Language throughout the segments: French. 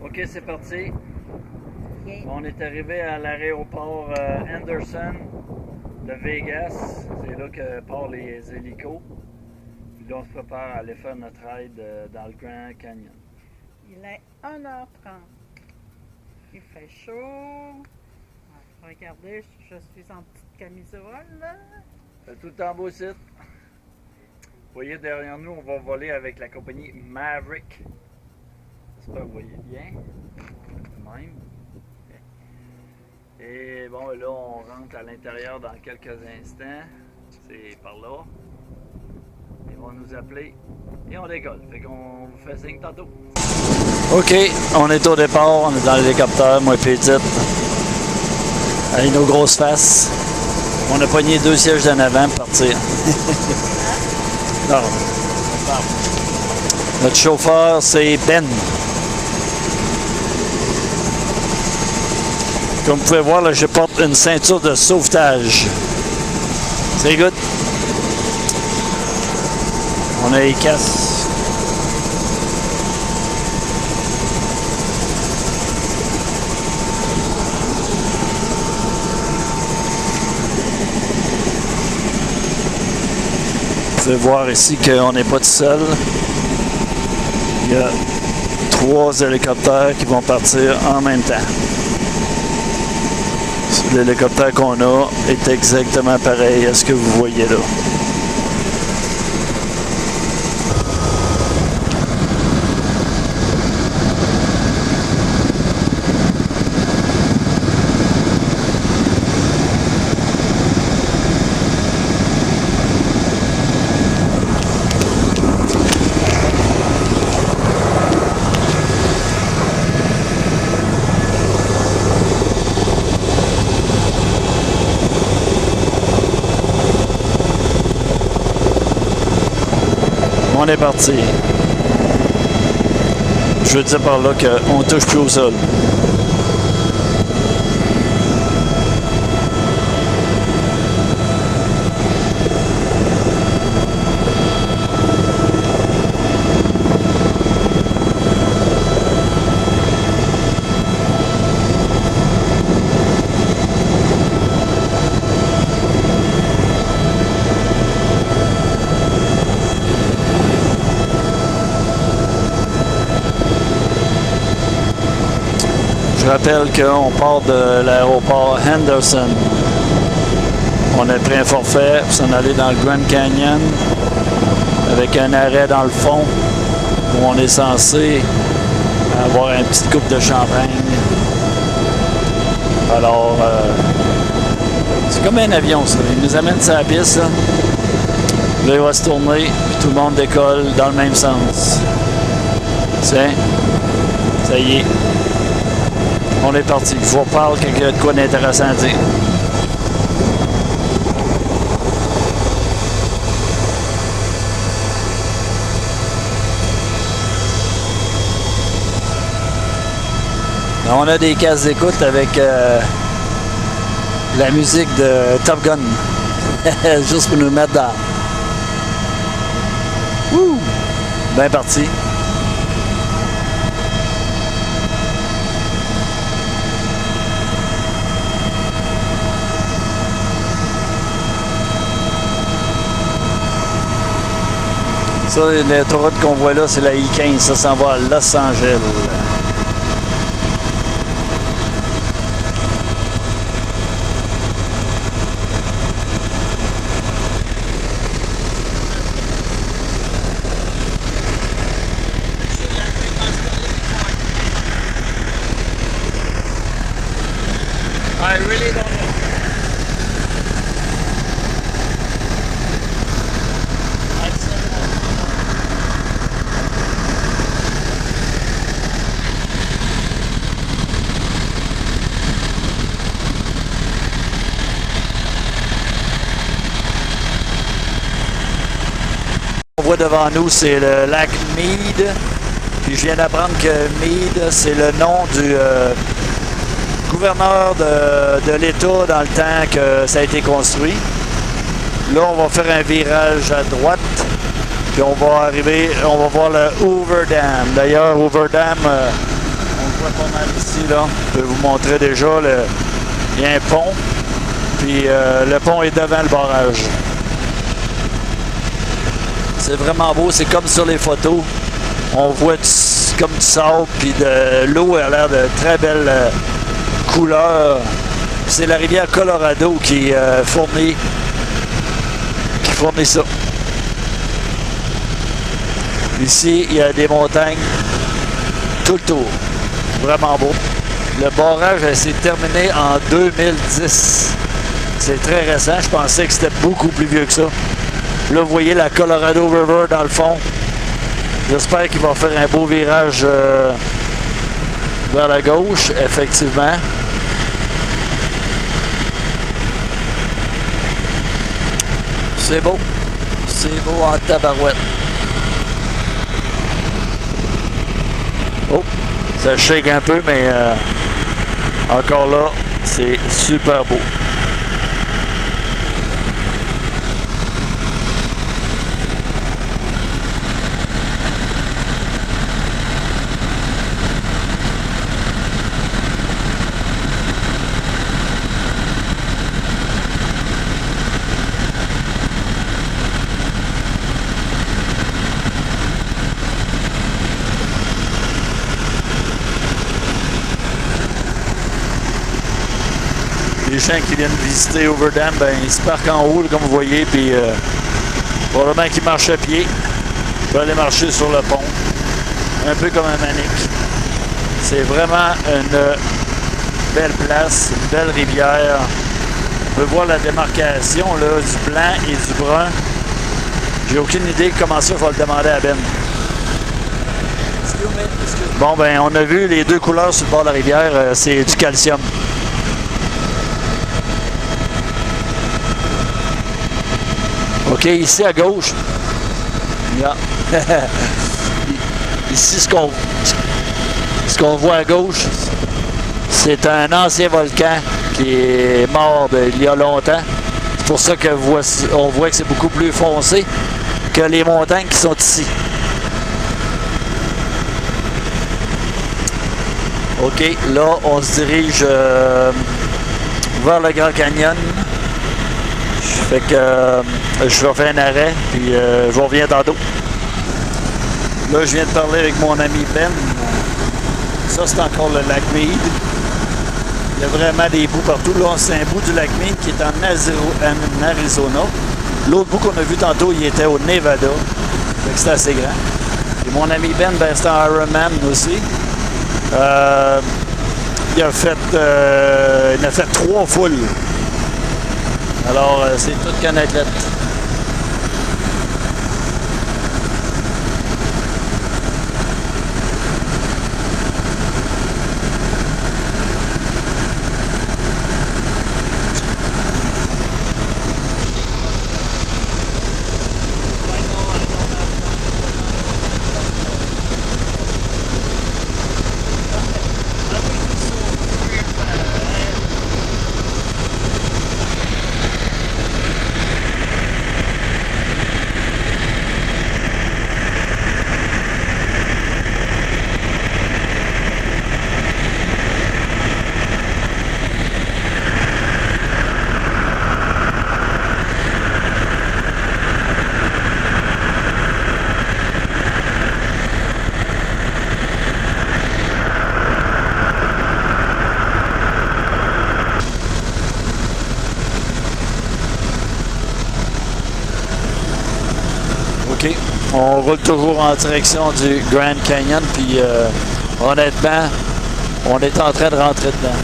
Ok, c'est parti. Okay. On est arrivé à l'aéroport Henderson de Vegas. C'est là que partent les hélicos. Puis là, on se prépare à aller faire notre ride dans le Grand Canyon. Il est 1h30. Il fait chaud. Regardez, je suis en petite camisole. C'est tout le temps beau site. Vous voyez derrière nous, on va voler avec la compagnie Maverick. J'espère que vous voyez bien. Même. Et bon, là, on rentre à l'intérieur dans quelques instants. C'est par là. Ils vont nous appeler et on décolle. Fait qu'on vous fait signe tantôt. OK, on est au départ. On est dans l'hélicoptère, moi et Petite. Avec nos grosses faces. On a pogné 2 sièges d'en avant pour partir. Non. Notre chauffeur, c'est Ben. Comme vous pouvez voir, là, je porte une ceinture de sauvetage. C'est good. On a les casques. Vous pouvez voir ici qu'on n'est pas tout seul. Il y a 3 hélicoptères qui vont partir en même temps. L'hélicoptère qu'on a est exactement pareil à ce que vous voyez là. On est parti. Je veux dire par là qu'on ne touche plus au sol. Je rappelle qu'on part de l'aéroport Henderson. On a pris un forfait pour s'en aller dans le Grand Canyon avec un arrêt dans le fond où on est censé avoir une petite coupe de champagne. Alors, c'est comme un avion, ça. Il nous amène sur la piste. Là, il va se tourner puis tout le monde décolle dans le même sens. Tiens, ça y est. On est parti. Je vous reparle qu'il y a de quoi d'intéressant à dire. On a des casques d'écoute avec la musique de Top Gun. Juste pour nous mettre dans. Ouh! Bien parti. Ça, l'autoroute qu'on voit là, c'est la I-15. Ça s'en va à Los Angeles. I really don't know. On voit devant nous, c'est le lac Mead. Puis je viens d'apprendre que Mead, c'est le nom du gouverneur de l'État dans le temps que ça a été construit. Là, on va faire un virage à droite. Puis on va arriver, on va voir le Hoover Dam. D'ailleurs, Hoover Dam, on voit pas mal ici, là. Je peux vous montrer déjà, il y a un pont. Puis le pont est devant le barrage. C'est vraiment beau, c'est comme sur les photos. On voit comme du sable, puis de l'eau a l'air de très belle couleur. C'est la rivière Colorado qui fournit ça. Ici, il y a des montagnes tout le tour. Vraiment beau. Le barrage s'est terminé en 2010. C'est très récent. Je pensais que c'était beaucoup plus vieux que ça. Là, vous voyez la Colorado River dans le fond. J'espère qu'il va faire un beau virage vers la gauche, effectivement. C'est beau. C'est beau en tabarouette. Oh, ça shake un peu, mais encore là, c'est super beau. Les gens qui viennent visiter Overdam, ben, ils se parquent en haut, comme vous voyez, puis probablement qu'ils marchent à pied. Ils peuvent aller marcher sur le pont, un peu comme un manic. C'est vraiment une belle place, une belle rivière. On peut voir la démarcation là, du blanc et du brun. J'ai aucune idée comment ça, il faut le demander à Ben. Bon, ben, on a vu les deux couleurs sur le bord de la rivière, c'est du calcium. OK, ici à gauche, yeah. Ici, ce qu'on voit à gauche, c'est un ancien volcan qui est mort il y a longtemps. C'est pour ça qu'on voit que c'est beaucoup plus foncé que les montagnes qui sont ici. OK, là, on se dirige vers le Grand Canyon. Fait que je vais faire un arrêt, puis je reviens tantôt. Là, je viens de parler avec mon ami Ben. Ça, c'est encore le lac Mead. Il y a vraiment des bouts partout. Là, c'est un bout du lac Mead qui est en Arizona. L'autre bout qu'on a vu tantôt, il était au Nevada. Fait que c'est assez grand. Et mon ami Ben, c'est un Ironman aussi. Il a fait 3 foules. Alors, c'est tout qu'un athlète. OK. On roule toujours en direction du Grand Canyon, puis honnêtement, on est en train de rentrer dedans.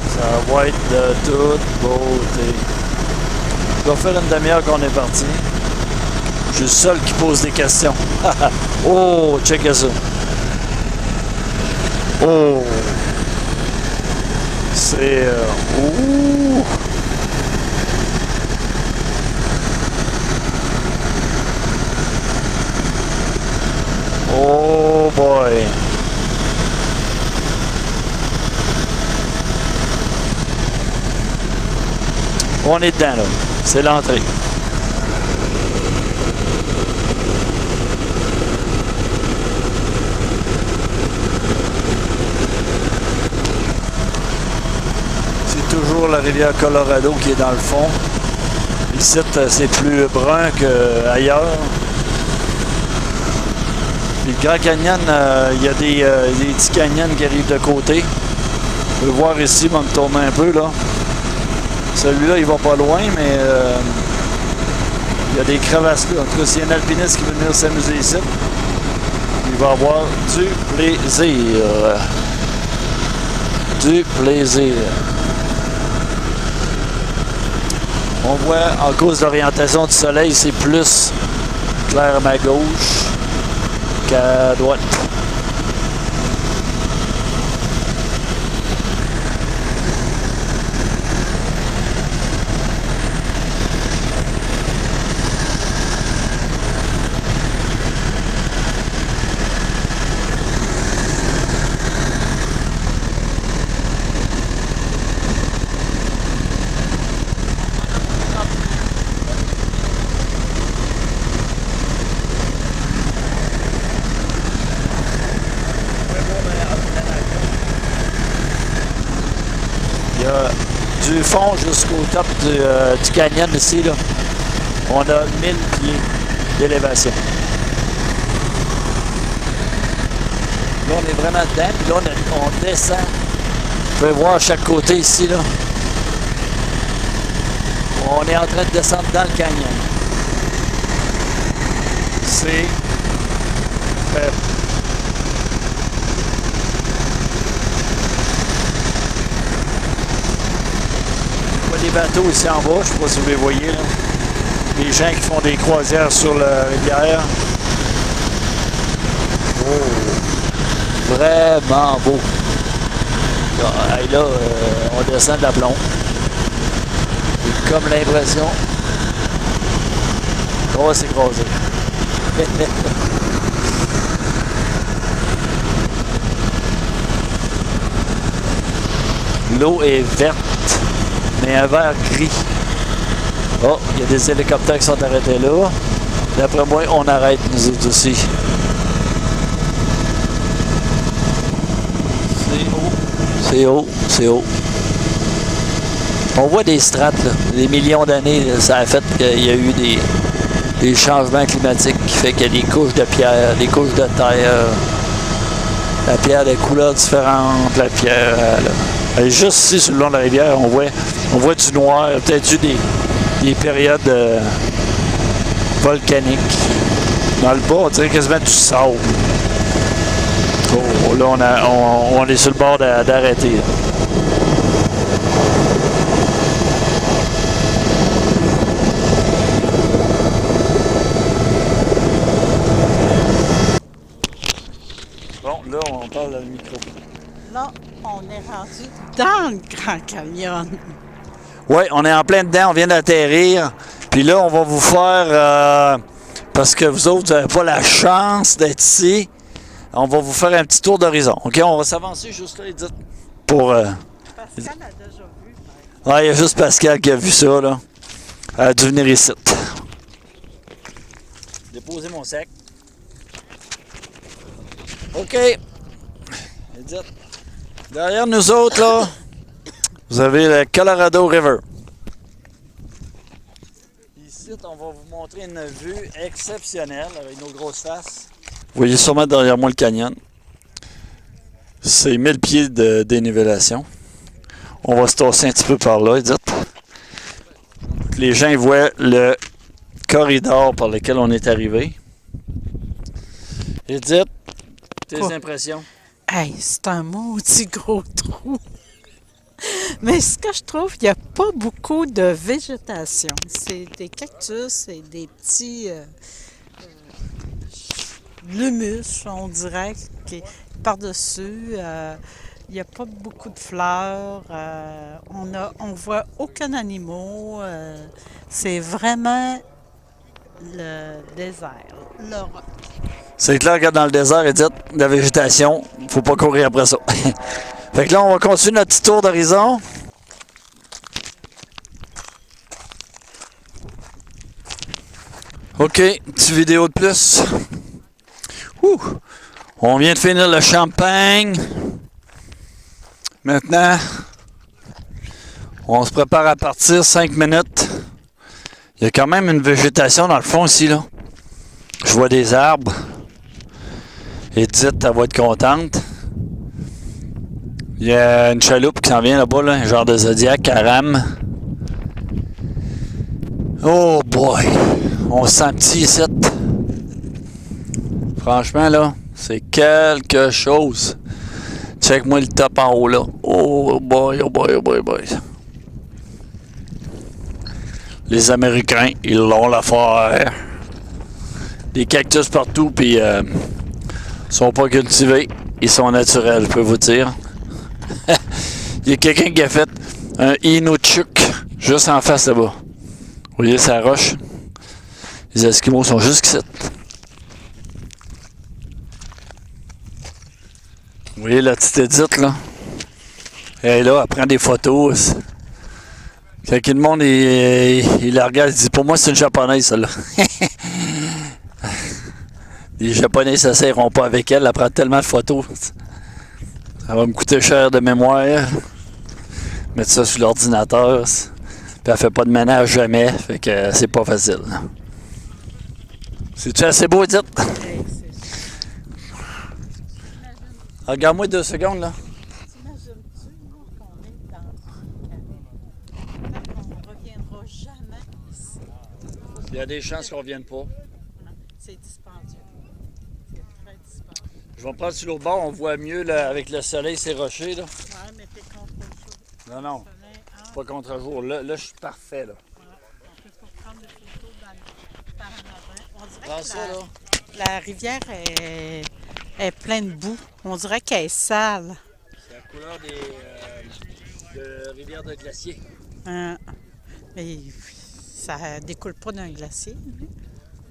Ça va être de toute beauté. Ça va faire une demi-heure qu'on est parti. Je suis le seul qui pose des questions. Oh, check ça. Oh. C'est... ouh. Oh boy. On est dedans là. C'est l'entrée. rivière Colorado qui est dans le fond. Ici, c'est plus brun qu'ailleurs. Puis le Grand Canyon, il y a des petits canyons qui arrivent de côté. On peut voir ici, on va me tourner un peu là. Celui-là, il va pas loin, mais il y a des crevasses là. En tout cas, s'il y a un alpiniste qui veut venir s'amuser ici, il va avoir du plaisir. Du plaisir. On voit, en cause de l'orientation du soleil, c'est plus clair à ma gauche qu'à droite. Il y a du fond jusqu'au top du canyon ici, là. On a 1000 pieds d'élévation. Là, on est vraiment dedans, puis là, on descend. Vous pouvez voir à chaque côté ici, là. On est en train de descendre dans le canyon. C'est très beau. Des bateaux ici en bas, je ne sais pas si vous les voyez là. Des gens qui font des croisières sur la rivière. Oh, vraiment beau. Là, on descend de la plombe. J'ai comme l'impression qu'on va s'écraser. L'eau est verte, mais un vert gris. Oh, il y a des hélicoptères qui sont arrêtés là. D'après moi, on arrête nous autres aussi. C'est haut. C'est haut, c'est haut. On voit des strates, là. Des millions d'années, ça a fait qu'il y a eu des changements climatiques qui fait qu'il y a des couches de pierre, des couches de terre. La pierre des couleurs différentes, la pierre. Là. Et juste ici, sur le long de la rivière, on voit du noir, peut-être eu des périodes volcaniques. Dans le bas, on dirait quasiment du sable. Oh, là, on est sur le bord d'arrêter. Bon, là, on parle dans le micro. Là, on est rendu dans le Grand Canyon. Oui, on est en plein dedans, on vient d'atterrir. Puis là, on va vous faire, parce que vous autres, vous n'avez pas la chance d'être ici, on va vous faire un petit tour d'horizon. OK, on va s'avancer juste là, Edith, pour... Pascal a déjà vu. Ouais, il y a juste Pascal qui a vu ça, là. Elle a dû venir ici. Déposer mon sac. OK. Edith. Derrière nous autres, là, vous avez le Colorado River. Ici, on va vous montrer une vue exceptionnelle avec nos grosses faces. Vous voyez sûrement derrière moi le canyon. C'est 1000 pieds de dénivellation. On va se tasser un petit peu par là, Edith. Les gens voient le corridor par lequel on est arrivé. Edith, tes impressions? Hey, c'est un maudit gros trou. Mais ce que je trouve, il n'y a pas beaucoup de végétation. C'est des cactus et des petits l'humus, on dirait, qui est par-dessus. Il n'y a pas beaucoup de fleurs. On voit aucun animal. C'est vraiment le désert, l'Europe. C'est clair que dans le désert, Edith, la végétation, faut pas courir après ça. Fait que là, on va continuer notre petit tour d'horizon. OK, petite vidéo de plus. Ouh. On vient de finir le champagne. Maintenant, On se prépare à partir, 5 minutes. Il y a quand même une végétation dans le fond ici, là. Je vois des arbres. Edith, elle va être contente. Il y a une chaloupe qui s'en vient là-bas, là, un genre de Zodiac à rame. Oh boy! On se sent petit ici. Franchement, là, c'est quelque chose. Check-moi le top en haut, là. Oh boy, oh boy, oh boy, oh boy. Les Américains, ils l'ont l'affaire. Des cactus partout, puis sont pas cultivés. Ils sont naturels, je peux vous dire. Il y a quelqu'un qui a fait un Inuchuk juste en face là-bas. Vous voyez sa roche? Les Esquimaux sont jusqu'ici. Vous voyez la petite Edith, là? Elle est là, elle prend des photos. Quand le monde il la regarde, il dit pour moi c'est une japonaise celle-là. Les Japonais ne s'essaieront pas avec elle, elle prend tellement de photos. Ça va me coûter cher de mémoire. Mettre ça sur l'ordinateur. Puis elle fait pas de ménage jamais, fait que c'est pas facile. C'est-tu assez beau, Edith? Regarde-moi 2 secondes là. T'imagines-tu, nous, qu'on est dans le Canada? On ne reviendra jamais ici. Il y a des chances qu'on ne revienne pas. C'est dispendieux. C'est très dispendieux. Je vais me prendre sur l'autre bord, on voit mieux là, avec le soleil, ces rochers. Là. Ouais, mais t'es contre le jour. Non, non, c'est pas contre jour. Là, je suis parfait. Là. On peut pas prendre des photos par en avant. On dirait Prends que ça, là. la rivière est pleine de boue. On dirait qu'elle est sale. C'est la couleur de rivière de glacier. Mais ça découle pas d'un glacier. Lui.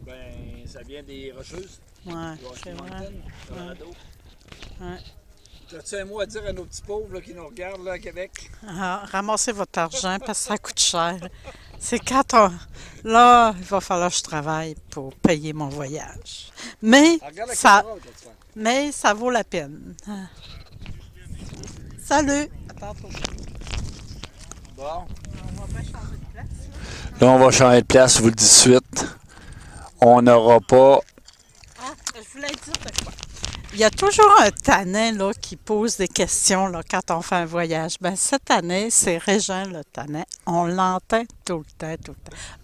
Ben, ça vient des rocheuses. Ouais, c'est vrai. Colorado. Ouais. As-tu un mot à dire à nos petits pauvres là, qui nous regardent là, à Québec? Ah, ramassez votre argent parce que ça coûte cher. C'est quand on... Là, il va falloir que je travaille pour payer mon voyage. Mais, ça vaut la peine. Salut! À tantôt. Bon. On va pas changer de place. Là, on va changer de place, je vous le dis tout de suite. On n'aura pas... Ah, je voulais dire de quoi. Il y a toujours un tanin là, qui pose des questions là, quand on fait un voyage. Ben, cette année, c'est Régent le tanin. On l'entend tout le temps.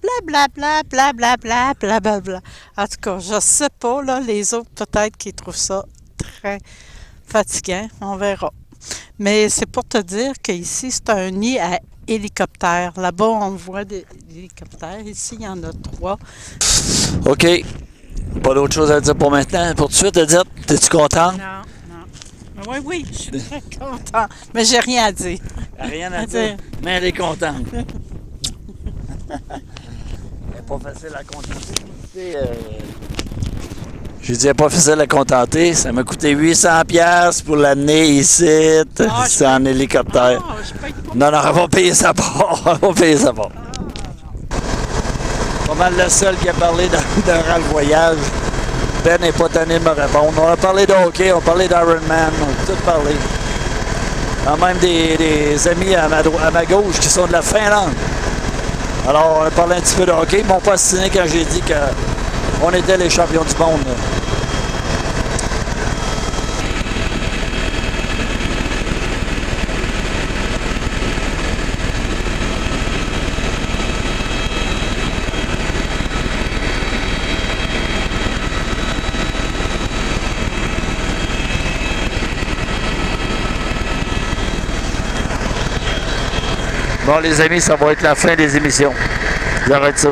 Blablabla, blablabla, blablabla. En tout cas, je sais pas, là, les autres peut-être qui trouvent ça très fatigant. On verra. Mais c'est pour te dire qu'ici, c'est un nid à hélicoptère. Là-bas, on voit des hélicoptères. Ici, il y en a 3. OK. Pas d'autre chose à dire pour maintenant. Pour tout de suite, Edith, es-tu contente? Non. Oui, je suis très contente. Mais j'ai rien à dire. Rien à dire. Mais elle est contente. Elle n'est pas facile à contenter. J'ai dit, elle n'est pas facile à contenter. Ça m'a coûté 800$ pour l'amener ici. C'est en hélicoptère. Non, elle va payer sa part. Elle va payer sa part. Pas mal le seul qui a parlé d'un voyage. Ben n'est pas tanné de me répondre. On a parlé de hockey, on a parlé d'Ironman, on a tout parlé. Quand même des amis à ma gauche qui sont de la Finlande. Alors, on a parlé un petit peu de hockey. Ils m'ont pas assassiné quand j'ai dit qu'on était les champions du monde. Bon les amis, ça va être la fin des émissions. J'arrête ça.